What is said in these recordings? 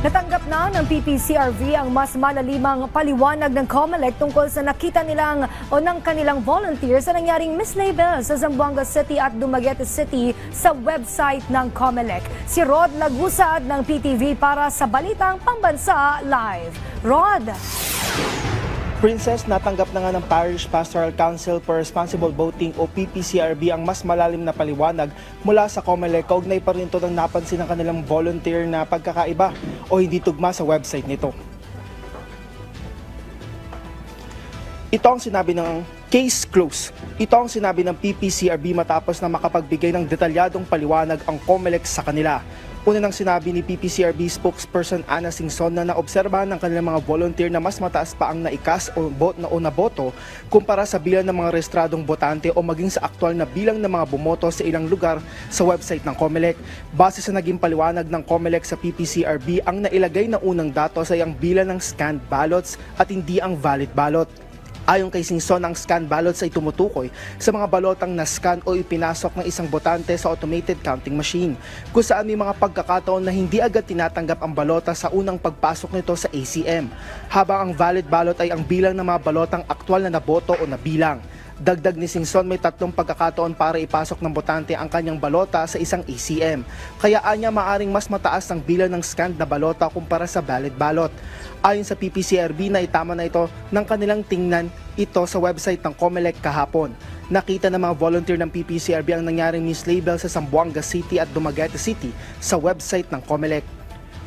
Natanggap na ng PPCRV ang mas malalimang paliwanag ng COMELEC tungkol sa nakita nilang o ng kanilang volunteers sa nangyaring mislabel sa Zamboanga City at Dumaguete City sa website ng COMELEC. Si Rod Lagusad ng PTV para sa Balitang Pambansa Live. Rod! Princess, natanggap na nga ng Parish Pastoral Council for Responsible Voting o PPCRB ang mas malalim na paliwanag mula sa COMELEC. Kaugnay pa rin ito ng napansin ng kanilang volunteer na pagkakaiba o hindi tugma sa website nito. Ito ang sinabi ng case close. Ito ang sinabi ng PPCRB matapos na makapagbigay ng detalyadong paliwanag ang COMELEC sa kanila. Una nang sinabi ni PPCRB spokesperson Ana Singson na naobserbahan ng kanilang mga volunteer na mas mataas pa ang naikas o naboto kumpara sa bilang ng mga rehistradong botante o maging sa aktual na bilang ng mga bumoto sa ilang lugar sa website ng COMELEC. Base sa naging paliwanag ng COMELEC sa PPCRB, ang nailagay na unang datos ay ang bilang ng scanned ballots at hindi ang valid ballot. Ayon kay Singson, ang scan ballots ay tumutukoy sa mga balotang na-scan o ipinasok ng isang botante sa automated counting machine, kung saan may mga pagkakataon na hindi agad tinatanggap ang balota sa unang pagpasok nito sa ACM, habang ang valid ballot ay ang bilang ng mga balotang aktwal na naboto o nabilang. Dagdag ni Singson, may 3 pagkakataon para ipasok ng botante ang kanyang balota sa isang ACM. Kaya anya maaring mas mataas ang bilang ng scanned na balota kumpara sa valid ballot. Ayon sa PPCRB, na itama na ito ng kanilang tingnan ito sa website ng COMELEC kahapon. Nakita ng mga volunteer ng PPCRB ang nangyaring mislabel sa Zamboanga City at Dumaguete City sa website ng COMELEC.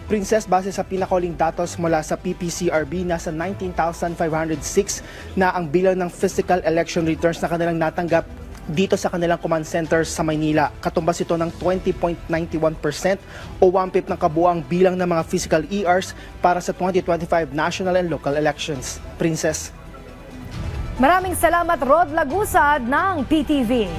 Princess, base sa pinakahuling datos mula sa PPCRB, nasa 19,506 na ang bilang ng physical election returns na kanilang natanggap dito sa kanilang command centers sa Maynila. Katumbas ito ng 20.91% o 1/5 ng kabuuang bilang ng mga physical ERs para sa 2025 national and local elections. Princess. Maraming salamat, Rod Lagusad ng PTV.